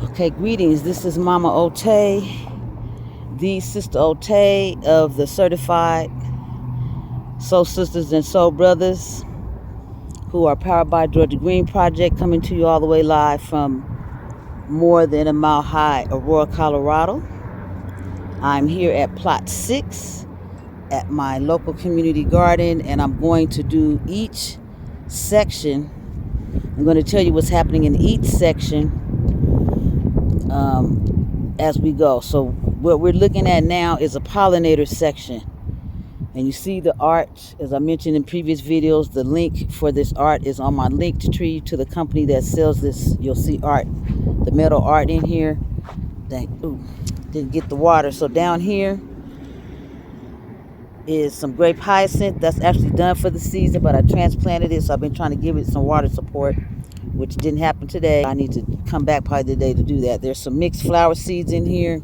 Okay, greetings. This is Mama Otay, the Sister Otay of the Certified Soul Sisters and Soul Brothers, who are powered by Georgia Green Project, coming to you all the way live from more than a mile high, Aurora, Colorado. I'm here at plot 6 at my local community garden, and I'm going to do each section. I'm going to tell you what's happening in each section as we go. So what we're looking at now is a pollinator section. And you see the art, as I mentioned in previous videos, the link for this art is on my Linktree to the company that sells this. You'll see art, the metal art in here. Didn't get the water. So down here is some grape hyacinth that's actually done for the season, but I transplanted it, so I've been trying to give it some water support, which didn't happen today. I need to come back probably today to do that. There's some mixed flower seeds in here.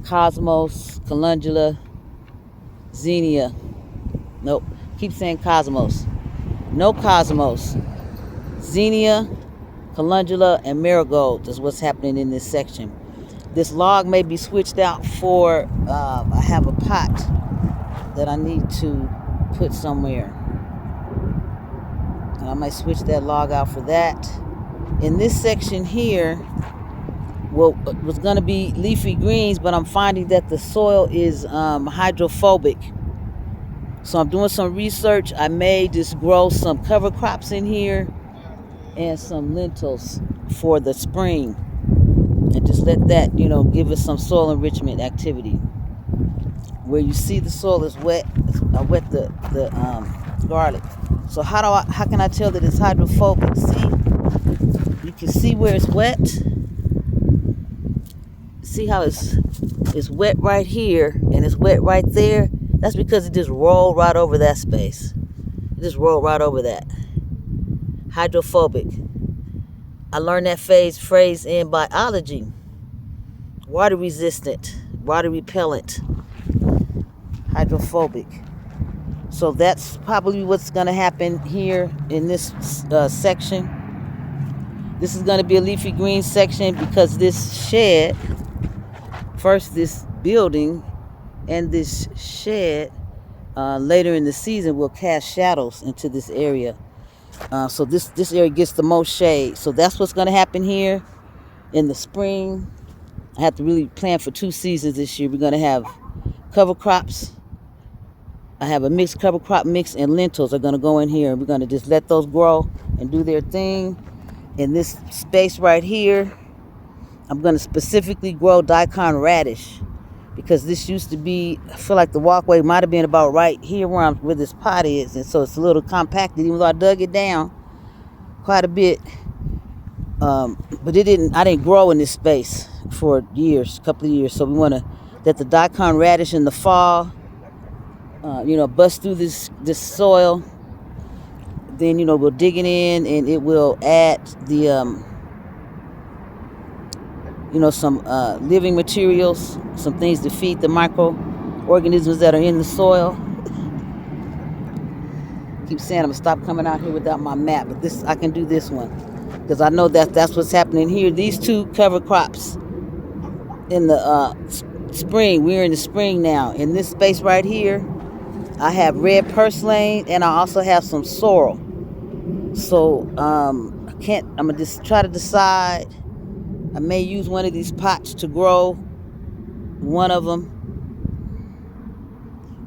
Cosmos, calendula, zinnia. Nope. Keep saying cosmos. No cosmos. Zinnia, calendula, and marigold is what's happening in this section. This log may be switched out for, I have a pot that I need to put somewhere. And I might switch that log out for that. In this section here, well, it was going to be leafy greens, but I'm finding that the soil is hydrophobic. So I'm doing some research. I may just grow some cover crops in here and some lentils for the spring, and just let that, give us some soil enrichment activity. Where you see the soil is wet, I wet the garlic. So how can I tell that it's hydrophobic? See, you can see where it's wet. See how it's wet right here and it's wet right there? That's because it just rolled right over that space. It just rolled right over that. Hydrophobic. I learned that phrase in biology. Water resistant, water repellent, hydrophobic. So that's probably what's going to happen here in this section. This is going to be a leafy green section because this shed, first this building and this shed, later in the season will cast shadows into this area. So this area gets the most shade. So that's what's going to happen here in the spring. I have to really plan for 2 seasons this year. We're going to have cover crops. I have a mixed cover crop mix, and lentils are going to go in here. We're going to just let those grow and do their thing. In this space right here, I'm going to specifically grow daikon radish, because this used to be, I feel like the walkway might have been about right here where this pot is, and so it's a little compacted, even though I dug it down quite a bit. But I didn't grow in this space for years, a couple of years. So we want to let the daikon radish in the fall, bust through this soil. Then, we'll dig it in, and it will add the, some living materials, some things to feed the microorganisms that are in the soil. Keep saying I'm gonna stop coming out here without my map, but I can do this one because I know that's what's happening here. These 2 cover crops in the spring. We're in the spring now. In this space right here, I have red purslane, and I also have some sorrel. So I'm gonna just try to decide. I may use one of these pots to grow one of them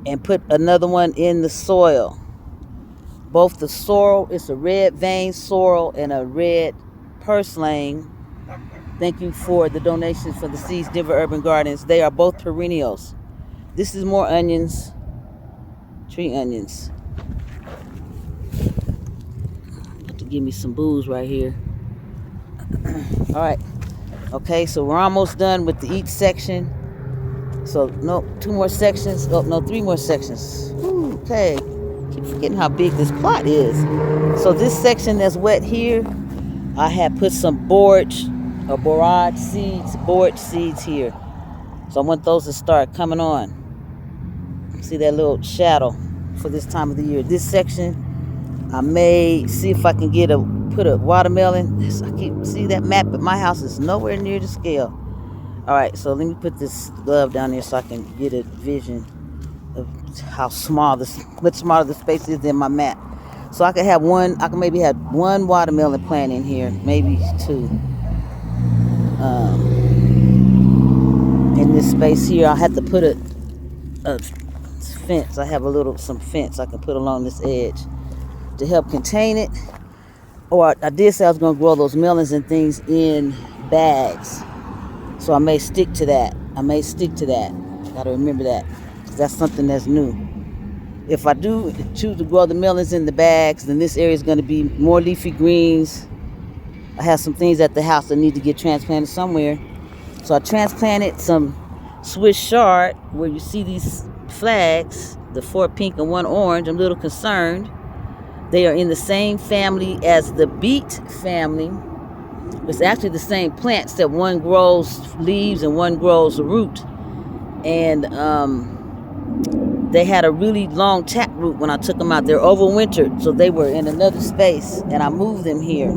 and put another one in the soil. Both the sorrel, it's a red vein sorrel and a red purslane. Thank you for the donations for the seeds, Denver Urban Gardens. They are both perennials. This is more onions, tree onions. Have to give me some booze right here. All right. Okay, so we're almost done with each section. So, no, 2 more sections. Oh, no, 3 more sections. Ooh, okay. Keep forgetting how big this plot is. So this section that's wet here, I have put some borage seeds here. So I want those to start coming on. See that little shadow for this time of the year. This section, I may see if I can put put a watermelon. I keep see that map, but my house is nowhere near the scale. All right, so let me put this glove down there so I can get a vision of how small this, much smaller the space is than my map. So I could have one, I can maybe have one watermelon plant in here, maybe two. In this space here, I have to put a fence. I have some fence I can put along this edge to help contain it. Or I did say I was going to grow those melons and things in bags. So I may stick to that. Got to remember that, because that's something that's new. If I do choose to grow the melons in the bags, then this area is going to be more leafy greens. I have some things at the house that need to get transplanted somewhere. So I transplanted some Swiss chard, where you see these flags, the 4 pink and 1 orange. I'm a little concerned. They are in the same family as the beet family. It's actually the same plants, that one grows leaves and one grows a root. And they had a really long tap root when I took them out. They're overwintered, so they were in another space, and I moved them here.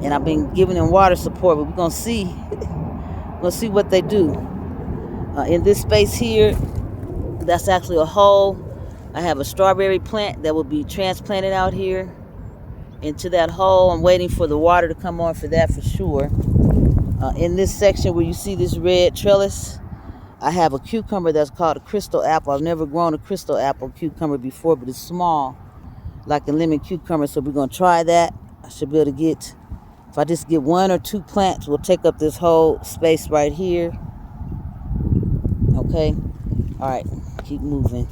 And I've been giving them water support, but we're gonna see. We'll see what they do. In this space here, that's actually a hole. I have a strawberry plant that will be transplanted out here into that hole. I'm waiting for the water to come on for that for sure. In this section where you see this red trellis, I have a cucumber that's called a crystal apple. I've never grown a crystal apple cucumber before, but it's small, like a lemon cucumber, so we're gonna try that. I should be able to get, if I just get 1 or 2 plants, we'll take up this whole space right here. Okay, all right, keep moving.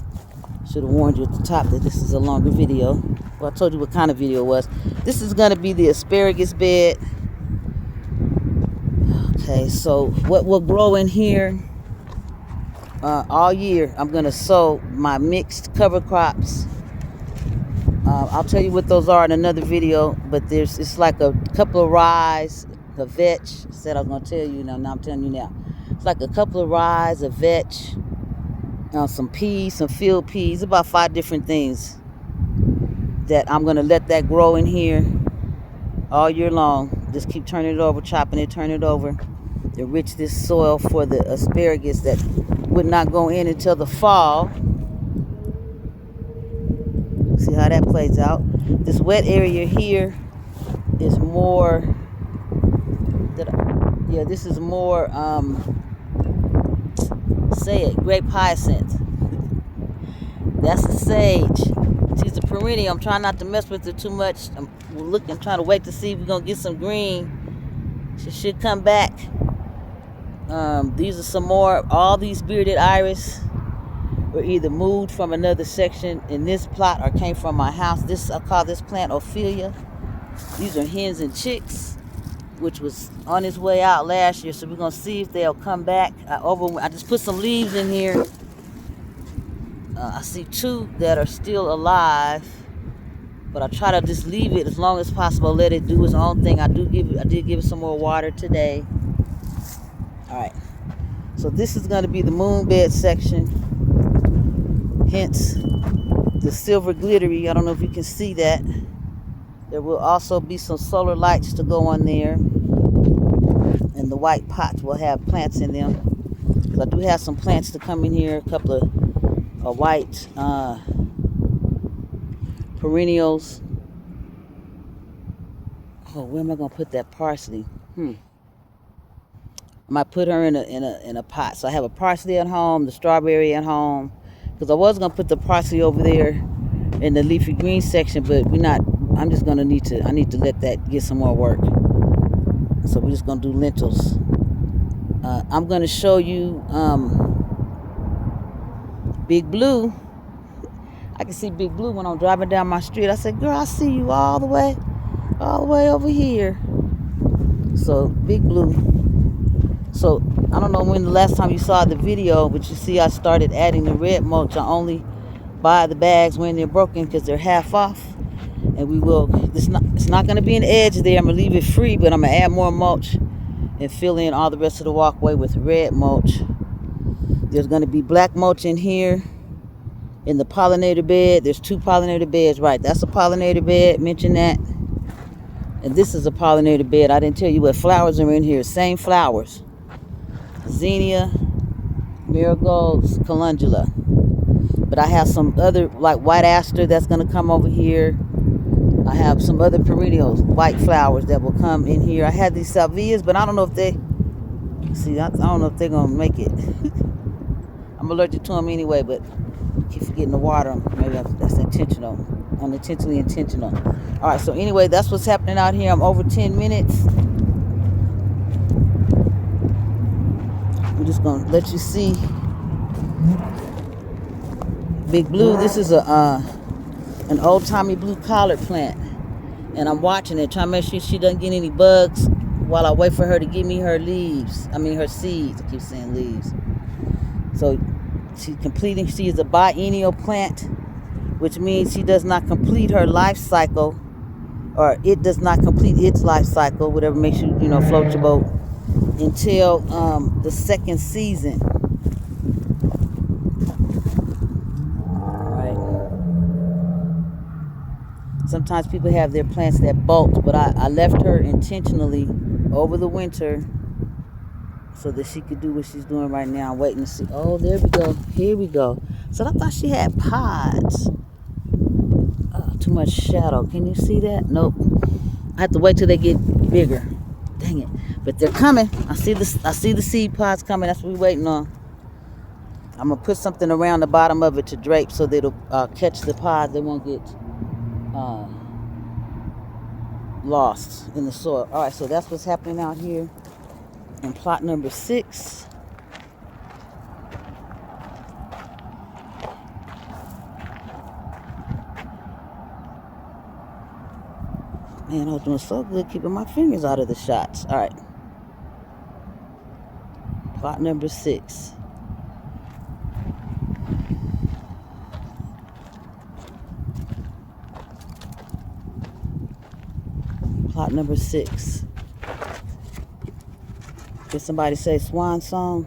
Should have warned you at the top that this is a longer video. Well, I told you what kind of video it was. This is gonna be the asparagus bed. Okay, so what will grow in here all year, I'm gonna sow my mixed cover crops. I'll tell you what those are in another video, but it's like a couple of rye, a vetch. I said I was gonna tell you, now I'm telling you now. It's like a couple of rye, a vetch, some peas, some field peas, about 5 different things that I'm gonna let that grow in here all year long. Just keep turning it over, chopping it, turn it over. Enrich this soil for the asparagus that would not go in until the fall. See how that plays out. This wet area here is more, this is more, say it, grape hyacinth. That's the sage. She's a perennial. I'm trying not to mess with her too much. I'm trying to wait to see if we're gonna get some green. She should come back. These are some more. All these bearded iris were either moved from another section in this plot or came from my house. I call this plant Ophelia. These are hens and chicks, which was on its way out last year. So we're gonna see if they'll come back. I just put some leaves in here. I see 2 that are still alive, but I try to just leave it as long as possible. Let it do its own thing. I did give it some more water today. All right, so this is going to be the moon bed section, hence the silver glittery. I don't know if you can see that. There will also be some solar lights to go on there, and the white pots will have plants in them. So I do have some plants to come in here, a couple of white perennials. Oh, where am I going to put that parsley? I might put her in a pot. So I have a parsley at home, the strawberry at home, because I was gonna put the parsley over there in the leafy green section, but we're not. I need to let that get some more work. So we're just gonna do lentils. I'm gonna show you Big Blue. I can see Big Blue when I'm driving down my street. I said, "Girl, I see you all the way over here." So Big Blue. So I don't know when the last time you saw the video, but you see I started adding the red mulch. I only buy the bags when they're broken because they're half off. And it's not going to be an edge there. I'm going to leave it free, but I'm going to add more mulch and fill in all the rest of the walkway with red mulch. There's going to be black mulch in here in the pollinator bed. There's 2 pollinator beds, right? That's a pollinator bed. Mention that. And this is a pollinator bed. I didn't tell you what flowers are in here. Same flowers. Zinnia, marigolds, calendula. But I have some other, like white aster, that's going to come over here. I have some other perennials, white flowers, that will come in here. I had these salvias, but I don't know if they, see, I don't know if they're going to make it. I'm allergic to them anyway, but I keep forgetting to water them. Maybe that's intentional. Unintentionally intentional. All right, so anyway, that's what's happening out here. I'm over 10 minutes. I'm just going to let you see. Big Blue, this is an old-timey blue collard plant. And I'm watching it, trying to make sure she doesn't get any bugs while I wait for her to give me her leaves. I mean, her seeds. I keep saying leaves. So she's completing, she is a biennial plant, which means she does not complete her life cycle, or it does not complete its life cycle, whatever makes you, float your boat, until the second season. Sometimes people have their plants that bolt, but I left her intentionally over the winter so that she could do what she's doing right now. I'm waiting to see. Oh, there we go. Here we go. So I thought she had pods. Oh, too much shadow. Can you see that? Nope. I have to wait till they get bigger. Dang it. But they're coming. I see the seed pods coming. That's what we're waiting on. I'm going to put something around the bottom of it to drape so that it'll catch the pods. They won't get lost in the soil. All right, so that's what's happening out here in plot number 6. Man, I was doing so good keeping my fingers out of the shots. All right, plot number 6. Plot number 6. Did somebody say swan song?